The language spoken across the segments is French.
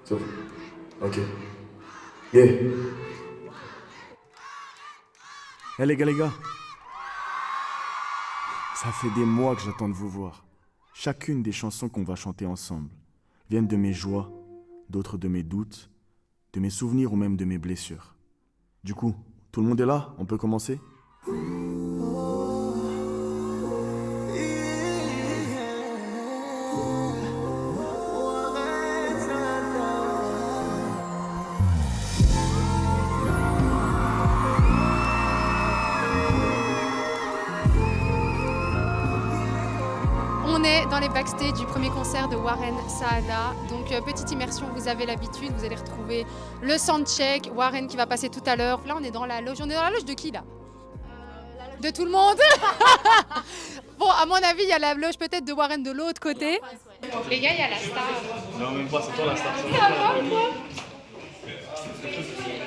Sauf. Ok. Yeah. Les gars. Ça fait des mois que j'attends de vous voir. Chacune des chansons qu'on va chanter ensemble viennent de mes joies, d'autres de mes doutes, de mes souvenirs ou même de mes blessures. Du coup, tout le monde est là? On peut commencer? On est dans les backstage du premier concert de Warren Sahana. Donc petite immersion, vous avez l'habitude, vous allez retrouver le soundcheck, Warren qui va passer tout à l'heure. Là on est dans la loge. On est dans la loge de qui là? De tout le monde. Bon, à mon avis, il y a la loge peut-être de Warren de l'autre côté. Les gars, il y a la star. Non, même pas, c'est toi la star.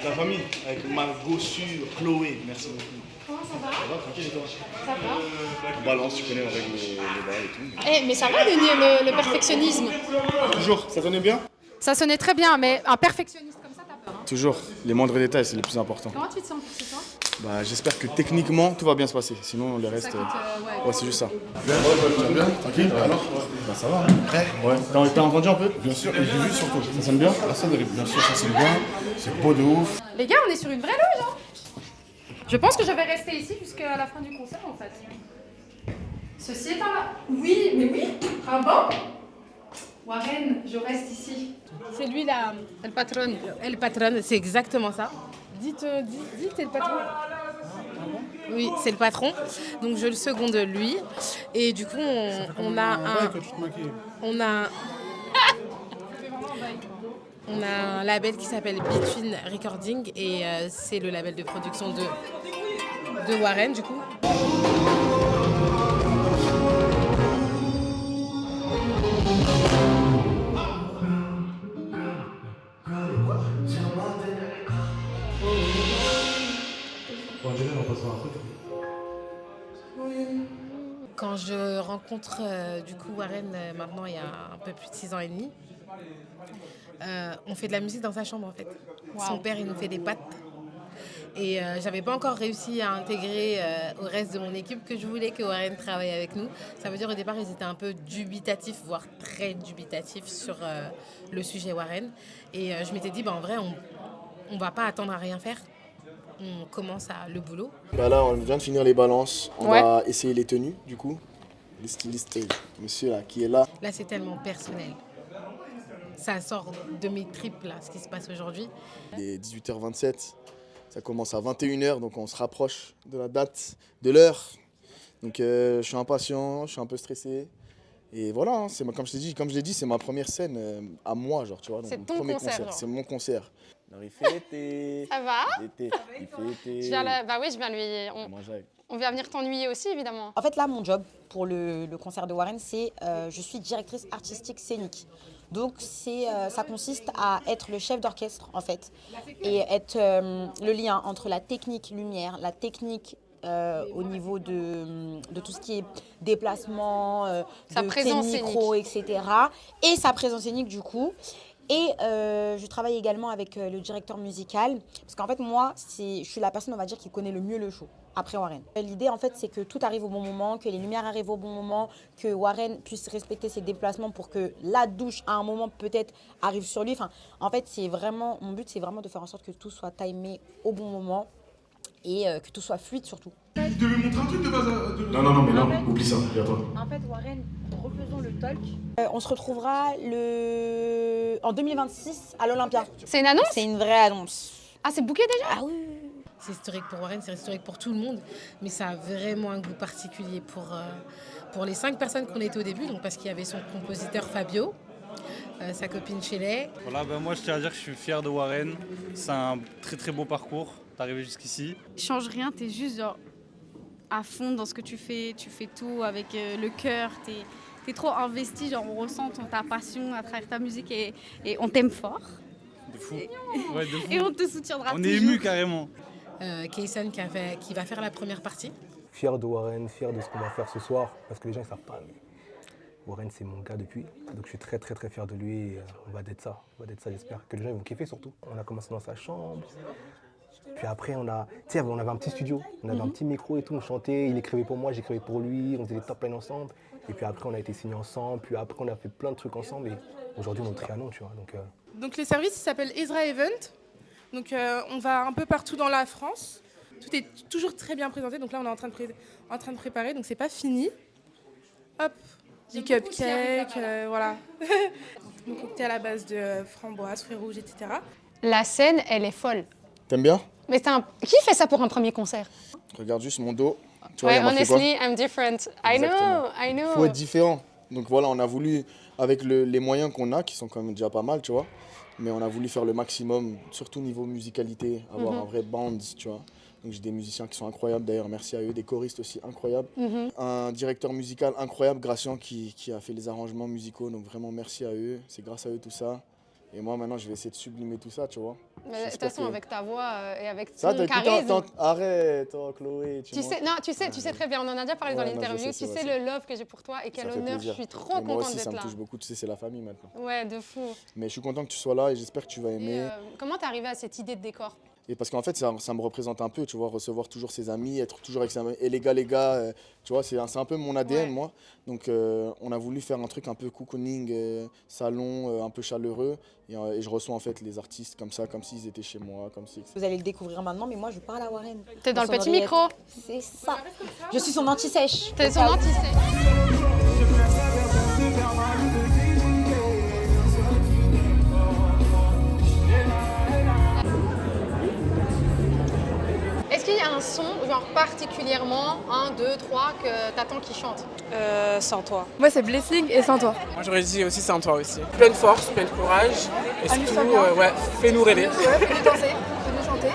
La famille, avec Margot sur Chloé, merci beaucoup. Comment ça va? Ça va, tranquille et toi? Ça va. On balance, tu connais, on règle les balles et tout. Eh, mais ça va le perfectionnisme? Toujours, ça sonnait bien? Ça sonnait très bien, mais un perfectionniste comme ça, t'as peur. Hein? Toujours, les moindres détails, c'est le plus important. Comment tu te sens pour ce soir? Bah, j'espère que techniquement, tout va bien se passer. Sinon, le reste, ouais, c'est juste ça. Bien, tranquille. Alors Bah, ça va, hein. Prêt? Ouais. T'as entendu un peu? Bien sûr, et j'ai vu surtout. Ça sonne bien? La sonnerie, bien sûr, ça sonne bien. C'est beau de ouf. Les gars, on est sur une vraie loge, hein? Je pense que je vais rester ici jusqu'à la fin du concert, en fait. Ceci étant là... Oui, mais oui. Ah bon? Warren, je reste ici. C'est lui là, le patron. Le patron, c'est exactement ça. Dites, t'es le patron. Oui, c'est le patron. Donc je le seconde lui. Et du coup, on a un label qui s'appelle Between Recording et c'est le label de production de Warren du coup. Quand je rencontre du coup Warren maintenant il y a un peu plus de 6 ans et demi, on fait de la musique dans sa chambre en fait. Wow. Son père il nous fait des pâtes et j'avais pas encore réussi à intégrer au reste de mon équipe que je voulais que Warren travaille avec nous. Ça veut dire au départ ils étaient un peu dubitatifs, voire très dubitatifs sur le sujet Warren et je m'étais dit en vrai on va pas attendre à rien faire. On commence le boulot. Bah là, on vient de finir les balances. On va essayer les tenues, du coup. Le styliste, monsieur là, qui est là. Là, c'est tellement personnel. Ça sort de mes tripes, là, ce qui se passe aujourd'hui. Il est 18h27. Ça commence à 21h, donc on se rapproche de la date, de l'heure. Donc je suis impatient, je suis un peu stressé. Et voilà, hein, comme je l'ai dit, c'est ma première scène à moi, genre, tu vois. C'est mon ton premier concert. C'est mon concert. Alors, il fait été. Ça va? Il fait été. Bah oui, je viens lui... On vient venir t'ennuyer aussi, évidemment. En fait, là, mon job pour le concert de Warren, c'est je suis directrice artistique scénique. Donc, ça consiste à être le chef d'orchestre, en fait, et être le lien entre la technique lumière, la technique au niveau de tout ce qui est déplacement, de micro, etc. Et sa présence scénique, du coup. Et je travaille également avec le directeur musical, parce qu'en fait, moi, je suis la personne, on va dire, qui connaît le mieux le show, après Warren. L'idée, en fait, c'est que tout arrive au bon moment, que les lumières arrivent au bon moment, que Warren puisse respecter ses déplacements pour que la douche, à un moment, peut-être, arrive sur lui. Enfin, en fait, mon but, c'est vraiment de faire en sorte que tout soit timé au bon moment et que tout soit fluide, surtout. Tu devais montrer un truc de base Non, mais non, oublie ça, viens-toi. En fait, Warren, refaisons le talk. On se retrouvera en 2026 à l'Olympia. C'est une annonce? C'est une vraie annonce. Ah, c'est booké déjà? Ah oui. C'est historique pour Warren, c'est historique pour tout le monde, mais ça a vraiment un goût particulier pour les 5 personnes qu'on était au début, donc parce qu'il y avait son compositeur Fabio, sa copine Shelley. Voilà, moi je tiens à dire que je suis fier de Warren, c'est un très très beau parcours d'arriver jusqu'ici. Change rien, t'es juste genre à fond dans ce que tu fais tout avec le cœur, t'es trop investi, genre on ressent ta passion à travers ta musique et on t'aime fort. De fou. Ouais, de fou. Et on te soutiendra On toujours. est ému carrément. Kaysen qui va faire la première partie. Fier de Warren, fier de ce qu'on va faire ce soir, parce que les gens ne savent pas. Mais Warren, c'est mon gars depuis. Donc je suis très très très fier de lui. Et, on va d'être ça. J'espère que les gens vont kiffer surtout. On a commencé dans sa chambre. Puis après, on avait un petit studio. On avait un petit micro et tout. On chantait. Il écrivait pour moi, j'écrivais pour lui. On faisait des top lines ensemble. Et puis après, on a été signés ensemble. Puis après, on a fait plein de trucs ensemble. Et aujourd'hui, on est Trianon, tu vois. Donc le service il s'appelle Ezra Event. Donc on va un peu partout dans la France. Tout est toujours très bien présenté. Donc là, on est en train de préparer. Donc c'est pas fini. Hop. Des cupcakes, voilà. Mon cocktail à la base de framboise, fruits rouges, etc. La scène, elle est folle. T'aimes bien? Mais qui fait ça pour un premier concert? Regarde juste mon dos. Tu vois, Ouais, il y a marqué quoi? honestly, I'm different. I know. Faut être différent. Donc voilà, on a voulu, avec les moyens qu'on a, qui sont quand même déjà pas mal, tu vois, mais on a voulu faire le maximum, surtout niveau musicalité, avoir un vrai band, tu vois. Donc j'ai des musiciens qui sont incroyables d'ailleurs, merci à eux, des choristes aussi incroyables. Un directeur musical incroyable, Gracian, qui a fait les arrangements musicaux, donc vraiment merci à eux, c'est grâce à eux tout ça. Et moi maintenant je vais essayer de sublimer tout ça, tu vois. Mais de toute façon, avec ta voix et avec ça, ton charisme... Arrête, oh, Chloé. Tu sais très bien, on en a déjà parlé dans l'interview, tu sais le love que j'ai pour toi et quel honneur, je suis trop contente d'être là. Moi aussi ça me touche beaucoup, tu sais, c'est la famille maintenant. Ouais, de fou. Mais je suis content que tu sois là et j'espère que tu vas aimer. Comment t'es arrivé à cette idée de décor? Et parce qu'en fait, ça me représente un peu, tu vois, recevoir toujours ses amis, être toujours avec ses amis. Et les gars, tu vois, c'est un peu mon ADN, moi. Donc, on a voulu faire un truc un peu cocooning, salon, un peu chaleureux. Et je reçois en fait les artistes comme ça, comme s'ils étaient chez moi, comme si... Vous allez le découvrir maintenant, mais moi, je parle à Warren. T'es dans le petit micro? C'est ça. Je suis son anti-sèche. T'es son anti-sèche. Est-ce qu'il y a un son, genre particulièrement, 1, 2, 3, que t'attends qu'il chante? Sans toi. Moi, c'est Blessing et Sans toi. Moi, j'aurais dit aussi Sans toi aussi. Pleine force, plein de courage. Et surtout, fais-nous rêver. Fais-nous danser, fais-nous chanter.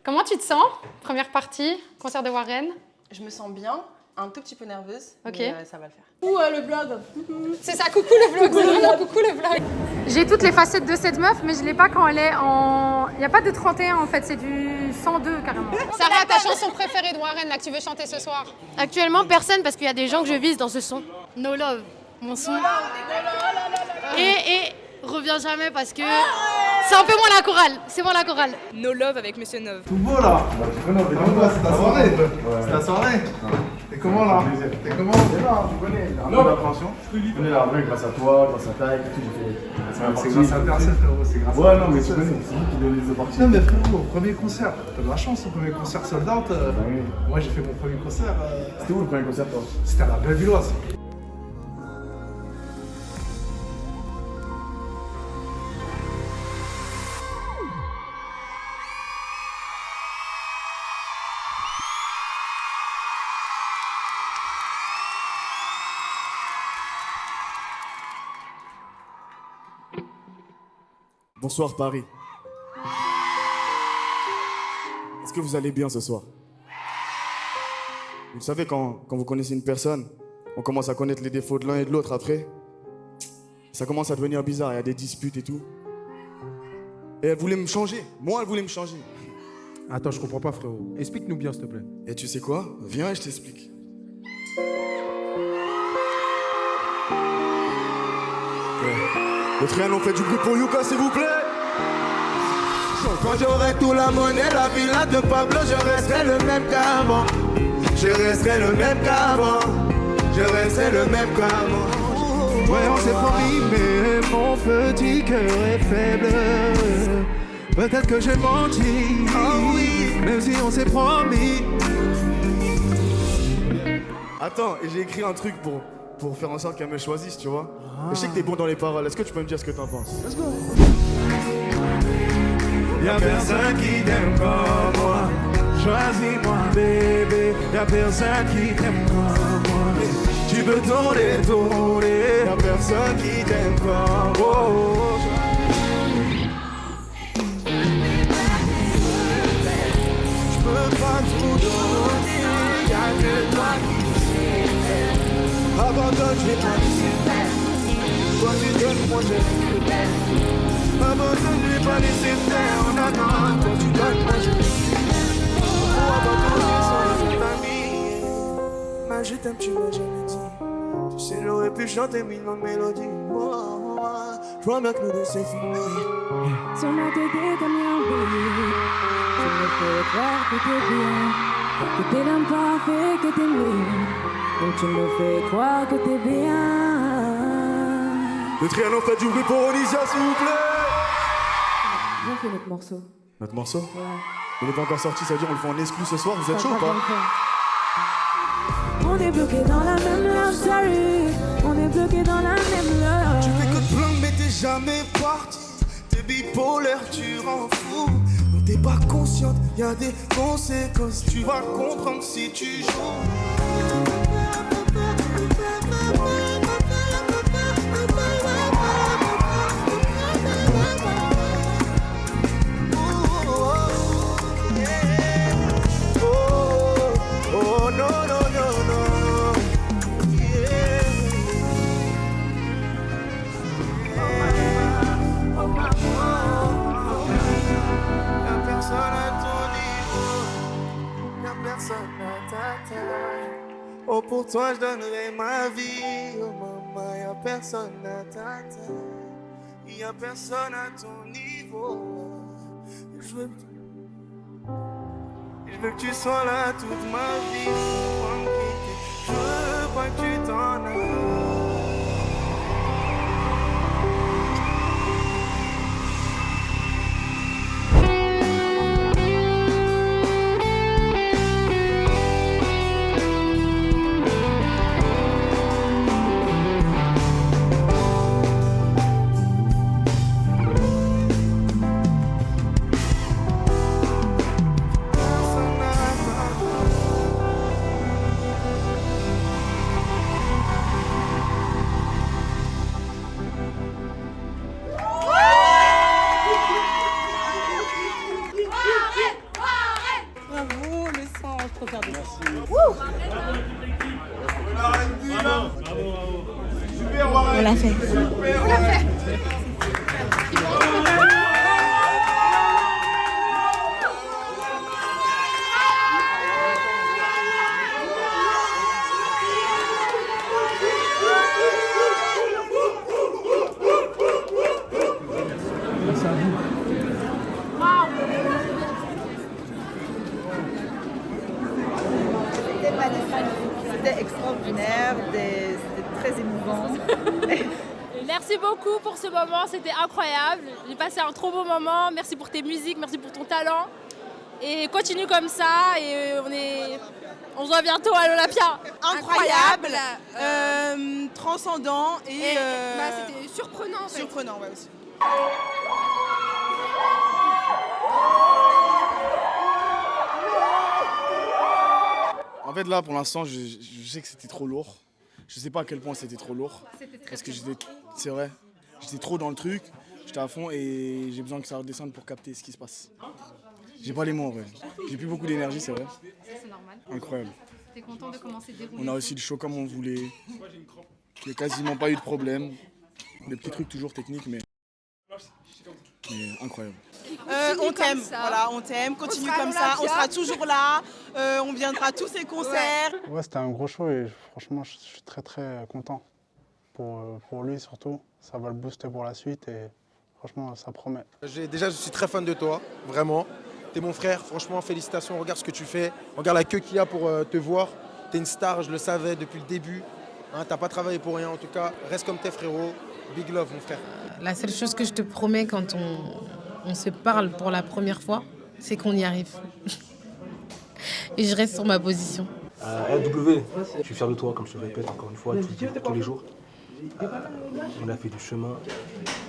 Comment tu te sens? Première partie, concert de Warren. Je me sens bien, un tout petit peu nerveuse, Ok. mais ça va le faire. Ou le blog. C'est ça, coucou le vlog, c'est vraiment coucou le vlog. J'ai toutes les facettes de cette meuf, mais je l'ai pas quand elle est en... Il n'y a pas de 31 en fait, c'est du 102 carrément. Sarah, ta chanson préférée de Warren là que tu veux chanter ce soir? Actuellement, personne parce qu'il y a des gens que je vise dans ce son. No Love, mon son. Et reviens jamais parce que c'est un peu moins la chorale. C'est moins la chorale. No Love avec Monsieur Nov. Tout beau là. C'est ta soirée. C'est ta soirée. T'es comment là? T'es comment? T'es là, tu connais. Un peu d'appréhension. Je connais la vraie grâce à toi, grâce à ta et tout. C'est grâce à personne, frérot. C'est grâce à Ouais, non, mais tu connais, c'est lui qui donne les opportunités. Non, mais frérot, premier concert. T'as de la chance, au premier concert sold out. Moi, j'ai fait mon premier concert. C'était où le premier concert, toi? C'était à la Bellevilloise. Bonsoir Paris. Est-ce que vous allez bien ce soir? Vous savez, quand vous connaissez une personne, on commence à connaître les défauts de l'un et de l'autre après. Ça commence à devenir bizarre, il y a des disputes et tout. Et elle voulait me changer. Moi, elle voulait me changer. Attends, je comprends pas, frérot. Explique-nous bien, s'il te plaît. Et tu sais quoi? Viens et je t'explique. Le Trianon fait du bruit pour Yuka, s'il vous plaît. Quand j'aurai tout la monnaie, la villa de Pablo, je resterai le même qu'avant. Je resterai le même qu'avant. Je resterai le même qu'avant. Ouais, on s'est promis, mais mon petit cœur est faible. Peut-être que j'ai menti, même si on s'est promis. Attends, et j'ai écrit un truc pour faire en sorte qu'elle me choisisse, tu vois. Et je sais que t'es bon dans les paroles, est-ce que tu peux me dire ce que t'en penses? Let's go. Y'a personne qui t'aime comme moi. Choisis-moi, bébé. Y'a personne qui t'aime comme moi. Tu peux tourner. Y'a personne qui t'aime comme moi. Je peux pas tout donner. Y'a que toi qui sais. Abandonne, je vais pas laisser faire. Toi tu donnes, moi je fais. Abandonne, je vais pas laisser faire. En attendant, toi tu donnes, moi je fais. Pour abandonner sans les autres amis. Mais je t'aime, tu m'as jamais dit. Tu sais, j'aurais pu chanter mille longues mélodies. Je vois bien que nous deux c'est fini. Sur ma tête t'as mis un billet. Tu me fais croire que t'es bien, que t'es l'homme parfait, que t'es mieux. Donc tu me fais croire que t'es bien. Le trianon, faites du bruit pour Onisia, s'il vous plaît. On fait notre morceau. Notre morceau? Ouais. Il n'est pas encore sorti, ça veut dire on le fait en exclu ce soir, vous êtes chaud ou pas? On est bloqué dans la même love story. On est bloqué dans la même love. Tu fais que de plaindre mais t'es jamais parti. T'es bipolaire, tu rends fou. Non t'es pas consciente, y'a des conséquences. Tu vas comprendre si tu joues. Oh, pour toi, je donnerai ma vie. Oh, maman, y'a personne à ta taille. Y'a personne à ton niveau. Je veux que tu sois là toute ma vie. Je veux pas que tu t'en ailles. On l'a fait. On l'a fait. C'était magnifique, c'était extraordinaire, c'était très émouvant. Merci beaucoup pour ce moment, c'était incroyable. J'ai passé un trop beau moment. Merci pour tes musiques, merci pour ton talent. Et continue comme ça et on se voit bientôt à l'Olympia. Incroyable, transcendant et c'était surprenant en fait. Surprenant, ouais aussi. En fait, là, pour l'instant, je sais que c'était trop lourd. Je sais pas à quel point c'était trop lourd. Parce que c'est vrai, j'étais trop dans le truc, j'étais à fond et j'ai besoin que ça redescende pour capter ce qui se passe. J'ai pas les mots en vrai. J'ai plus beaucoup d'énergie, c'est vrai. C'est normal. Incroyable. T'es content de commencer dérouler. On a aussi le show comme on voulait. Il n'y a quasiment pas eu de problème. Des petits trucs toujours techniques, mais incroyable. On t'aime, voilà, on t'aime, continue comme ça, on sera toujours là, on viendra à tous ces concerts. Ouais, c'était un gros show et franchement, je suis très très content pour lui surtout. Ça va le booster pour la suite et franchement, ça promet. Déjà, je suis très fan de toi, vraiment. T'es mon frère, franchement, félicitations, regarde ce que tu fais, regarde la queue qu'il y a pour te voir. T'es une star, je le savais depuis le début. Hein, t'as pas travaillé pour rien, en tout cas, reste comme tes frérots. Big love, mon frère. La seule chose que je te promets quand on se parle pour la première fois, c'est qu'on y arrive. Et je reste sur ma position. LW, je suis fier de toi, comme je te répète encore une fois, tous les jours. On a fait du chemin,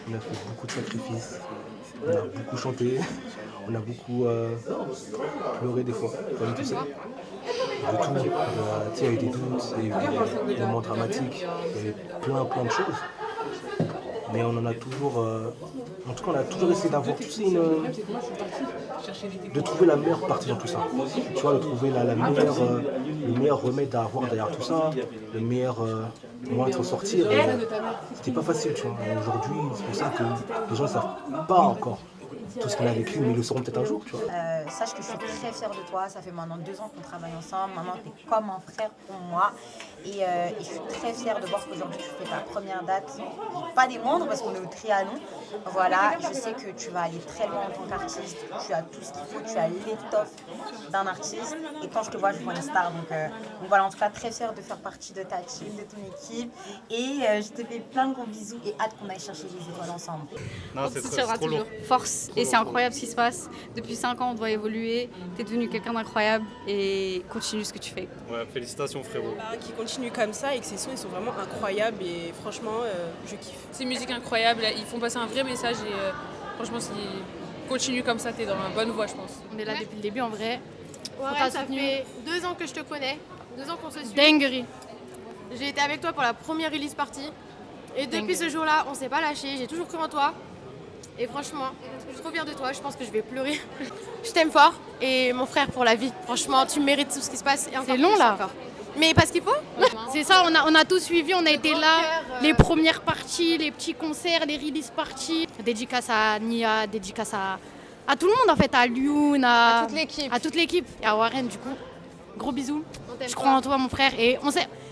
on a fait beaucoup de sacrifices, on a beaucoup chanté, on a beaucoup pleuré des fois, comme tu sais. De tout, il y a eu des doutes, il y a eu des moments dramatiques, il y a eu plein de choses. Mais on en a toujours, en tout cas on a toujours essayé d'avoir de trouver la meilleure partie dans tout ça. Tu vois, de trouver le meilleur remède à avoir derrière tout ça, le meilleur moyen de s'en sortir. C'était pas facile, tu vois. Aujourd'hui, c'est pour ça que les gens ne savent pas encore tout ce qu'on a vécu, mais ils le sauront peut-être un jour, tu vois. Sache que je suis très fière de toi. Ça fait maintenant 2 ans qu'on travaille ensemble. Maintenant, tu es comme un frère pour moi. Et je suis très fière de voir qu'aujourd'hui, tu fais ta première date. Pas des moindres, parce qu'on est au Trianon. Voilà, je sais que tu vas aller très loin en tant qu'artiste. Tu as tout ce qu'il faut. Tu as l'étoffe d'un artiste. Et quand je te vois, je vois une star. Donc voilà, en tout cas, très fière de faire partie de ta team, de ton équipe. Et je te fais plein de gros bisous et hâte qu'on aille chercher les étoiles ensemble. Non, On te soutiendra toujours. Force. Et c'est incroyable ce qui se passe. Depuis 5 ans, on doit évoluer. Tu es devenu quelqu'un d'incroyable et continue ce que tu fais. Ouais, félicitations frérot. Qui continue comme ça et que ses sons ils sont vraiment incroyables et franchement, je kiffe. C'est une musique incroyable, ils font passer un vrai message et franchement, s'ils continuent comme ça, t'es dans la bonne voie, je pense. On est là depuis le début en vrai. Ouais, ça fait 2 ans que je te connais, 2 ans qu'on se suit. Dinguerie. J'ai été avec toi pour la première release party. Et depuis ce jour-là, on s'est pas lâché. J'ai toujours cru en toi. Et franchement, je suis trop fière de toi. Je pense que je vais pleurer. Je t'aime fort. Et mon frère pour la vie. Franchement, tu mérites tout ce qui se passe. C'est long là. Encore. Mais parce qu'il faut. C'est ça, on a tout suivi. On a été là. Les premières parties, les petits concerts, les release parties. Dédicace à Nia, dédicace à tout le monde en fait. À Lyoun, à toute l'équipe. Et à Warren du coup. Gros bisous. Je crois en toi mon frère. Et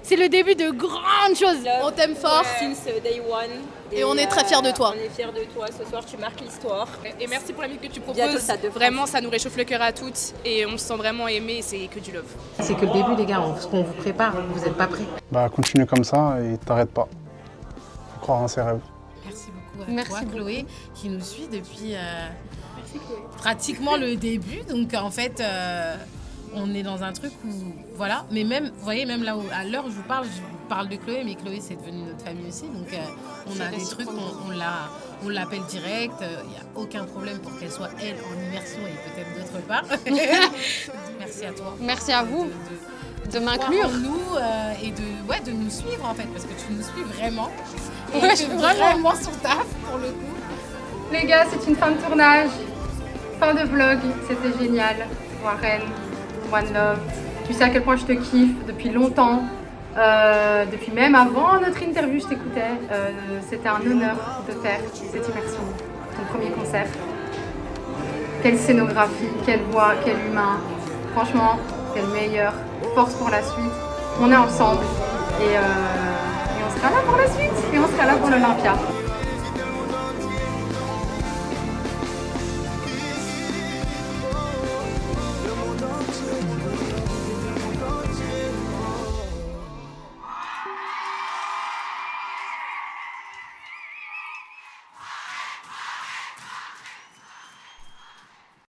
c'est le début de grandes choses. On t'aime fort. Since day one. Et on est très fiers de toi. On est fiers de toi. Ce soir, tu marques l'histoire. Et merci pour la musique que tu proposes. Bientôt, ça Vraiment, ça nous réchauffe le cœur à toutes. Et on se sent vraiment aimés. C'est que du love. C'est que le début, les gars. Ce qu'on vous prépare, vous n'êtes pas prêts. Bah, continue comme ça et t'arrêtes pas. Faut croire en ses rêves. Merci beaucoup à toi, Chloé, qui nous suit depuis pratiquement le début. Donc, en fait, on est dans un truc où, voilà. Mais même, vous voyez, même là, à l'heure où je vous parle de Chloé, mais Chloé, c'est devenu notre famille aussi. Donc, on a des trucs, on l'appelle direct. Il n'y a aucun problème pour qu'elle soit, elle, en immersion et peut-être d'autre part. Merci à toi. Merci à vous de m'inclure. En nous et de nous suivre, en fait, parce que tu nous suis vraiment. Et Ouais, tu es vraiment sur taf, pour le coup. Les gars, c'est une fin de tournage, fin de vlog, c'était génial. Warren, One Love, tu sais à quel point je te kiffe depuis longtemps, depuis même avant notre interview, je t'écoutais. C'était un honneur de faire cette immersion, ton premier concert. Quelle scénographie, quelle voix, quel humain. Franchement, t'es le meilleur. Force pour la suite. On est ensemble et on sera là pour la suite et on sera là pour l'Olympia.